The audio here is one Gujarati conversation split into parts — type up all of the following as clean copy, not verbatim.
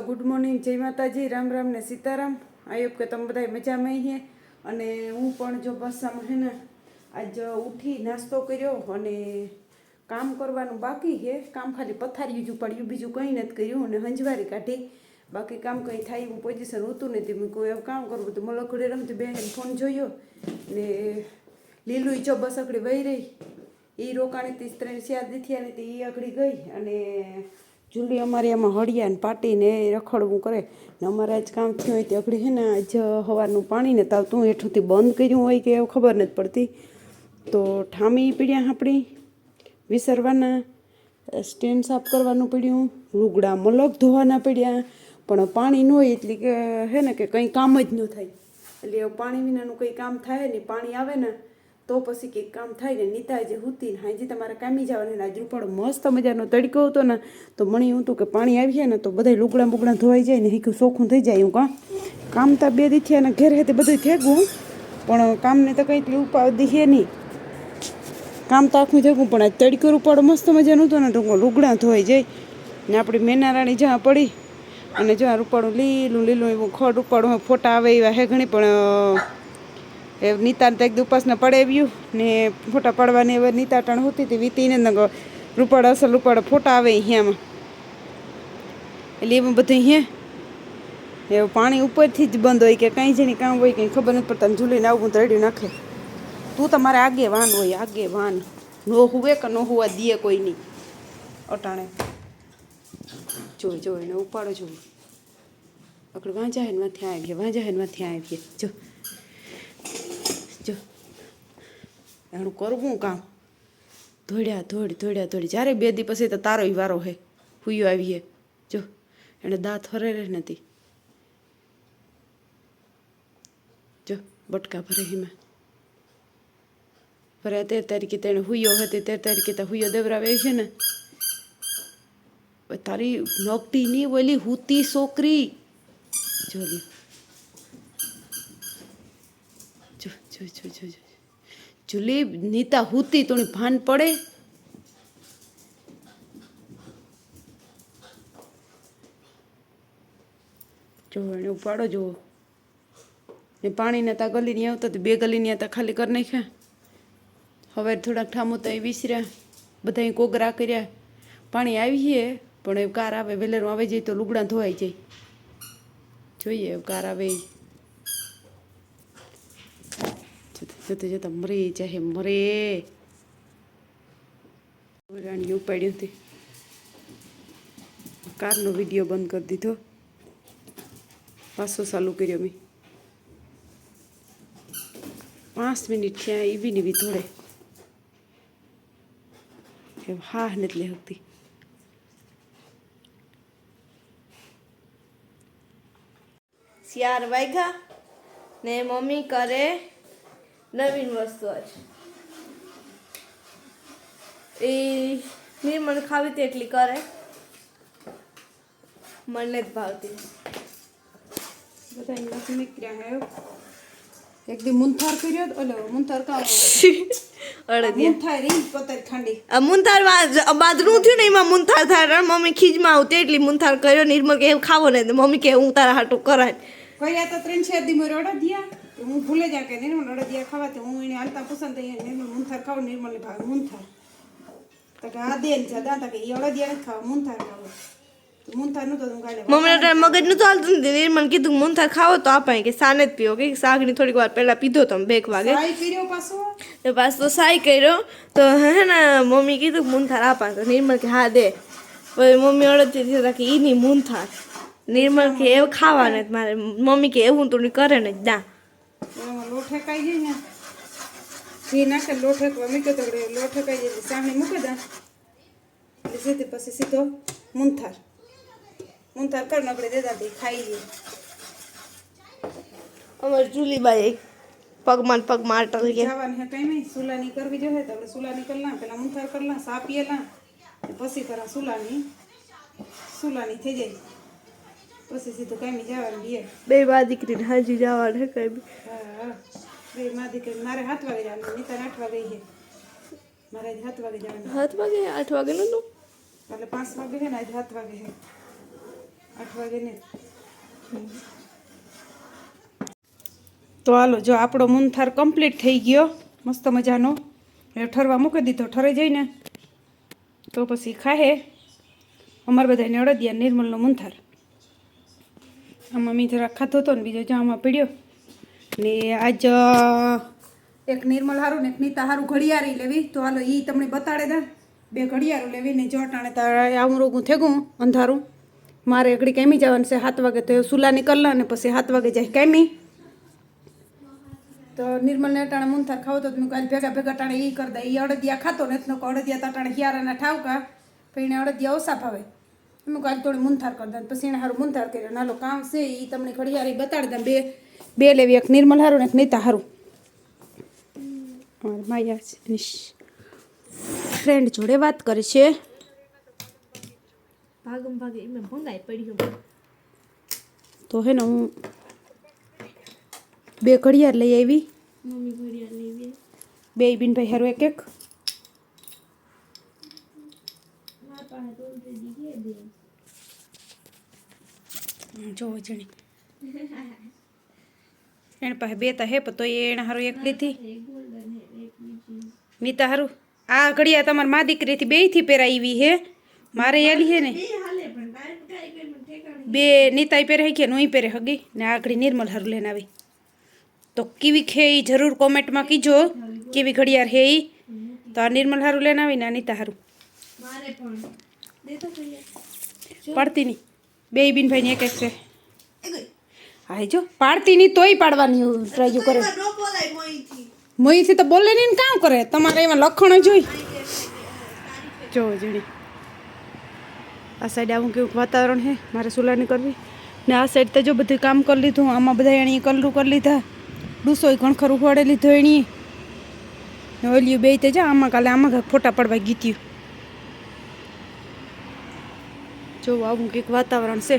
ગુડ મોર્નિંગ, જય માતાજી, રામ રામ ને સીતારામ। આયોપ કે તમે બધા મજામાં હે અને હું પણ જો બસમાં હે ને આજ ઉઠી નાસ્તો કર્યો અને કામ કરવાનું બાકી છે। કામ ખાલી પથારી જ પડ્યું, બીજું કંઈ નથી કર્યું અને હંજવારી કાઢી। બાકી કામ કંઈ થાય એવું પોઝિશન હોતું નથી। મેં કોઈ એવું કામ કરવું તો મલકડે રમતી બેન ફોન જોયો ને લીલું જો બસ અકડી વહી રહી એ રોકાણી 3-4 દી થયા ને એ અકડી ગઈ અને જુલી અમારી આમાં હળિયા ને પાટીને રખડવું કરે ને અમારે આજ કામ થયું હોય તે અઘડી હે ને આજ સવારનું પાણી ને તાવતું હેઠુંથી બંધ કર્યું હોય કે એવું ખબર નથી પડતી। તો ઠામી પીડ્યા આપણી વિસરવાના, સ્ટેન્ડ સાફ કરવાનું પડ્યું, લુગડા મલક ધોવાના પડ્યા, પણ પાણી ન હોય એટલે કે હે ને કે કંઈ કામ જ ન થાય। એટલે પાણી વિનાનું કંઈ કામ થાય નહીં, પાણી આવે ને તો પછી કંઈક કામ થાય ને। નીતા જે હુતી ને હાજી તમારે કામી જવાનું ને આજ રૂપાળો મસ્ત મજાનો તડકો હતો ને તો મને એવું હતું કે પાણી આવી જાય ને તો બધા લુગડા બુગડા ધોવાઈ જાય ને હીખું ચોખ્ખું થઈ જાય। હું કામ તો 2 દી થયા ને ઘેર હતી બધું થેગું પણ કામને તો કંઈ એટલી ઉપાધિ છે નહીં, કામ તો આખું થેગું પણ આજ તડકો રૂપાળો મસ્ત મજાનું હતો ને તો લુગડા ધોવાઈ જાય ને આપણી મેનારાણી જ્યાં પડી અને જ્યાં રૂપાળું લીલું લીલું એવું ખડ રૂપાળું ફોટા આવે એવા હે ઘણી પણ એ નીતાને તો એક ઉપાસના પડાવ્યું ને ફોટા પાડવાની હવે નીતા ટાણ હોતી હતી વીતીને રૂપાળા અસલ રૂપાળા ફોટા આવે અહીંયામાં એટલે એમાં બધું અહીંયા એવું પાણી ઉપરથી જ બંધ હોય કે કાંઈ જેની કામ હોય કંઈ ખબર નથી પડતા। ઝૂલીને આવું તો રેડી નાખે। તું તમારે આગે વાન હોય, આગે વાન નો હુવે કે ન હુવા દીએ કોઈ નહીં અટાણે જોઈને ઉપાડો જોવું આપણે વાંચા હે ને વાંથી આવીએ, વાંચા હે ને વાંથી આવીએ। જો એનું કરવું કામ ધોડ્યા ધોડી જ્યારે 2 દી પછી તો તારો વારો હે હુયો આવીએ। જો એને દાંત હરે નથી, જો બટકા ભરે એમાં ભરે 13 તારીખે તેને હુયો હતી 13 તારીખે તો હુયો દેવરાવે છે ને તારી નોકટી ની ઓલી હુતી છોકરી જોલી જો જુલી નીતા હુતી તોની ભાન પડે જો એને ઉપાડો જો ને પાણીને તા ગલી નહીં આવતા તો 2 ગલીની તા ખાલી કરી નાખ્યા। હવે થોડાક ઠામું તો એ વિસર્યા બધા કોગરા કર્યા। પાણી આવીએ પણ એ કાર આવે વેલેરું આવી જાય તો લુગડા ધોવાઈ જાય, જોઈએ કાર આવે જોતા મરે ચાહે મરે રાણી ઉપાડ્યું હતી કારનો વિડીયો બંધ કરી દીધો, પાછો ચાલુ કર્યો મેં 5 મિનિટ થયા એવી ને બી થોડે હા નથી લે શકતી। 4 વાગ્યા ને મમ્મી કરે નવીન વસ્તુ આજ એ નિર્મળ ખાવી તેટલી કરે, મને જ ભાવતી બધા અહીંયાથી નીકળ્યા હે। એક દી મુંથાર કર્યો ઓલો મુંથાર કામ મુંથાર ઈ પતર ખાંડી આ મુંથાર બાદરું થયું ને એમાં મુંથાર થાય મમ્મી ખીજમાં આવતી એટલી મુંથાર કર્યો નિર્મળ કે એવું ખાવો ને મમ્મી કે હું તારા હાટું કરાય કર્યા તો 3-4 દી મોર ઓડા દિયા હું ભૂલે જા કે નિર્મળ ઓડા દિયા ખાવા તો હું એને હાલતા પસંદ નિર્મળ મુંથાર ખાવ નિર્મળ ભાવ મુંથાર તો કે આ દેન છે દાતા કે ઈ ઓડા દિયા ખાવ મુંથાર ખાવ મુંથાર નું તો હું ગાલે મમ્મી મગજ નું ચાલતું નથી નિર્મળ કીધું મુંથાર ખાવો તો આપાય કે સાને જ પીઓ કે સાગની થોડીક વાર પહેલા પીધો તો 2 વાગે સાઈ કર્યો પાછો તો પાછો સાઈ કર્યો તો હે ને મમ્મી કીધું મુંથાર આપા તો નિર્મળ કે હા દે પછી મમ્મી અડદથી દીધા કે ઈની મુંથાર નિર્મળ કે એવું ખાવા ને મારે મમ્મી કે એવું તું કરે ને દા લોઠે કાઈ જાય ને ઘી નાખે લોઠે મૂકે તો લોઠે કાઈ જાય સાહણી મૂકે દા એટલે સીધી પછી સીધો મુંથાર કરીને આપણે દેતા તે ખાઈ ગઈ। અમારે જુલીબાઈ પગમાં અટલ ગયા જવાનું હે ટાઈમે સુલાની કરવી જોઈએ તો આપણે સુલાની કરલા પેલા મુંથાર કરલા સા પીએલા પછી કરા સુલાની થઈ જાય પછી સીધું કાંઈ જવાનું બે 2 માં દીકરીને હાજી જવાનું હે કઈ હા 2 માં દીકરી મારે 7 વાગે જવાનું નીતા 8 વાગે છે મારે 7 વાગે જવાનું 7 વાગે 8 વાગે નું એટલે 5 વાગે છે ને 7 વાગે છે 8 વાગે ને. તો હાલો, જો આપણો મૂનથાર કમ્પ્લીટ થઈ ગયો મસ્ત મજાનો. એ ઠરવા મૂકી દીધો. ઠરે જઈને તો પછી ખાહે અમારે બધાને અડદિયા નિર્મલનો મૂનથાર. આમાં મેં જરાક ખાધો હતો ને બીજો જામાં પીડ્યો ને. આજ એક નિર્મલ હારું ને એક નીતા હારું ઘડિયાળી લેવી. તો હાલો એ તમને બતાડે દા. 2 ઘડિયાળું લેવી ને જો ટાણે તારે આવું રોગું થેગું અંધારું. મારે એકડી કેમી જવાનું છે 7 વાગે. તો સુલા નીકળલા ને પછી 7 વાગે જાય કેમી. તો નિર્મલને ટાણે મૂનથાર ખાવો તો તમે કાલે ભેગા ભેગા ટાણે એ કરી દે. એ અડદિયા ખાતો ને એટલો અડદિયા તાટાણે હિયારાના ઠાવકા પછી એને અડદિયા ઓછા ભાવે. એમ કાલે થોડી મૂનથાર કરી દે પછી એને સારું મૂનથાર કર્યો. નાલો કામ છે એ તમને ઘડિયાળી બતાડી દે. 2 લેવી, એક નિર્મલ હારું ને એક નીતા હારું. માયા છે ફ્રેન્ડ જોડે વાત કરે છે. ભાગમ ભાગે એમાં ભંગાઈ પડ્યું. તો હે ને હું 2 ઘડિયાળ લઈ આવી. મમ્મી ઘડિયાળ લેવી. 2 બિનભાઈ હારું એક એક. મારા પાસે તો ઓલરેડી છે 2. જો જણી એને પાસે 2 તા હે પણ તો એને હારું એક લીધી. એક ગોલ્ડન હે એક બીજી. નીતા હારું આ ઘડિયાળ તમારી મા દીકરીથી 2 થી પહેરાવી હે. મારે એલી હે ને એ હાલે પણ કાઈ કાઈ કોઈ મને ઠેકાણે 2 નીતાઈ પહેરે હે કે નોઈ પહેરે હગી ને આ ઘડી નિર્મલ હારું લઈને આવી. તો કેવી ખે ઈ જરૂર કોમેન્ટમાં કીજો કેવી ઘડિયાળ હે ઈ. તો આ નિર્મલ હારું લઈને આવી ને આ નીતા હારું. મારે પણ દેતો જોઈએ. પાડતી નહીં. 2 બિનભાઈ ને એક એક છે. હા જો પાડતી નહીં તોય પાડવાની ટ્રાય કરે. નો બોલાય મોઈથી. મોઈથી તો બોલે નહીં ને કામ કરે. તમારે એમાં લખણ જોઈ જો જણી. આ સાઈડ આવું કેવું વાતાવરણ હે. મારે સુલાની કરવી ને આ સાઈડ તો જો બધું કામ કરી લીધું. આમાં બધા એણી કલરું કરી લીધા. ડૂસોય ઘણખર ઉપાડી લીધો એણી ને ઓલિયું 2 તે જા આમાં કાલે આમાં ફોટા પડવા ગીત્યું. જો આવું કંઈક વાતાવરણ છે.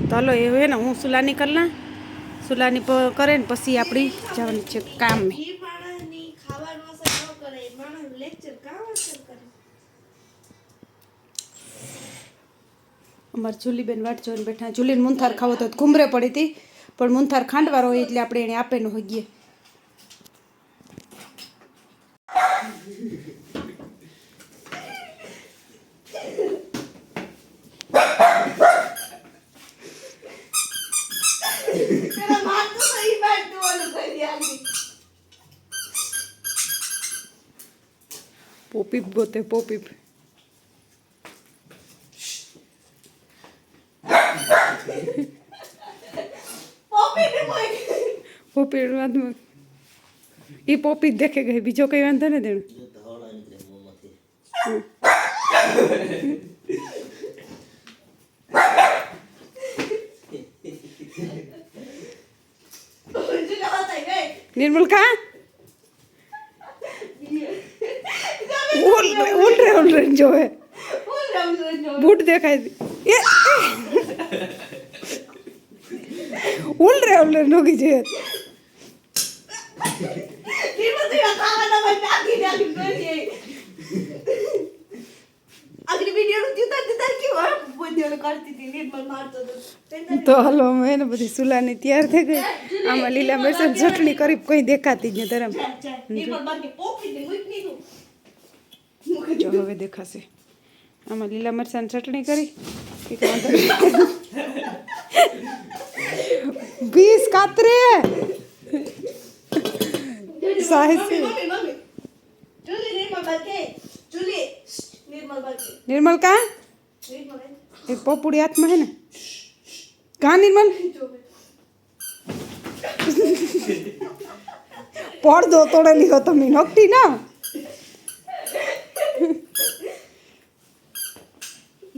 તો હાલો એ હોય ને હું સુલાની કરના. સુલાની કરે ને પછી આપણી જવાની છે કામ મેં. ઈ માણસની ખાવાનું અસર ન કરે. માણસ લેક્ચર કામ અસર કરે. અમારે જુલીબેન વાટ જોઈને બેઠા. જુલીને મૂનથાર ખાવો તો ઘૂમરે પડી હતી પણ મૂનથાર ખાંડવાળો હોય એટલે આપણે એને આપે ન હોઈએ. તેરા માર તો સહી બાત તો ઓલું કરી આલી. પોપીપ ગોતે પોપીપ. પોપીને મોઈ. પોપી વાંધો એ પોપી જ દેખે ગઈ. બીજો કઈ વાંધો ને દેણ. નિર્મલ ખા ઓલરે જોવે બૂટ દેખાય એ ઓલરે નોગી છે. તો હાલો અમે એને બધી સુલાની તૈયાર થઈ ગઈ. આમાં લીલા મરચાં ચટણી કરી કોઈ દેખાતી જ નહીં. જો હવે દેખાશે. આમાં લીલા મરચાં ચટણી કરી 20 કાતરે નિર્મલ કા એક પોપુડી હાથમાં હે ને કા નિર્મલ પડદો તોડેલી હો તમે નકટી ના.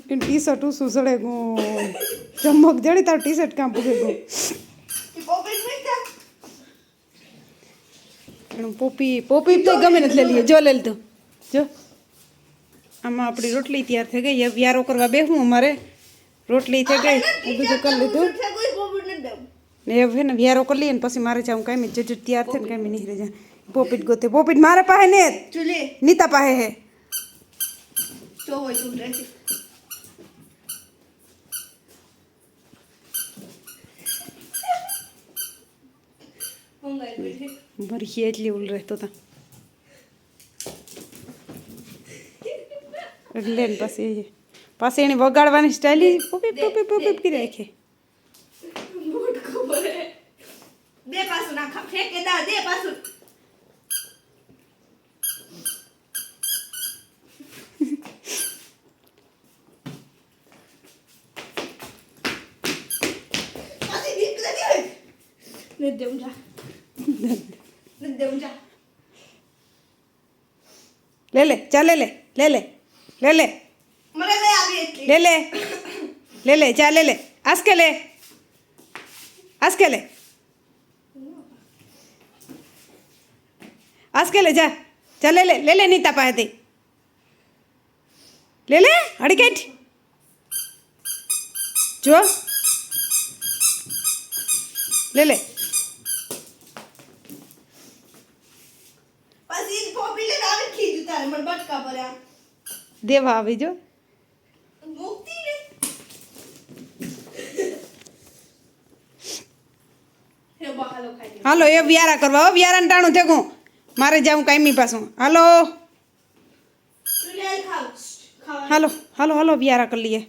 ટી શર્ટ ઉસું સડે ગો ચમક જડી તાર ટી શર્ટ કામ પૂગે ગો. પોપી તો ગમે ને લઈ લઈએ. જો લઈ લીધો જો. આમાં આપણી રોટલી તૈયાર થઈ ગઈ. વ્યારો કરવા બેહું અમારે રોટલી થઈ ગઈ બધું કરી લીધું ને હવે ને વ્યારો કરી લઈએ ને પછી મારે જાઉં કાંઈ જજ તૈયાર થઈને કાંઈ નહીં રહે. પોપીટ ગોતે પોપીટ મારે પાસે ને નીતા પાસે હે. મંગાવી બેઠી ભરી એટલી ઉલ રહેતો હતા એટલે ને પાછી એની વગાડવાની સ્ટાઇલ પોપી પોપી પોપી કરી રાખે મોટ ખબર હે દે પાછું નાખા ફેંકે દા દે પાછું પાછી દીપ લગી ને દેઉં જા ને દેઉં જા લે ચા લે મને લઈ આવી એટલી લે ચા લે આસકે લે જા લે નીતા પાસેથી લે હડકેટ જો લે પછી પોપી લઈને આવી ખીજું તારે મને બટકા ભર્યા દેવા આવી જો મુક્તિ ને હે બહાલો ખાઈ હાલો એ વ્યારા કરવા હો વ્યારાને ટાણું થેગું મારે જાઉં કાયમી પાછું હાલો તું લે ખાવ ખાવા હાલો વ્યારા કરી લઈએ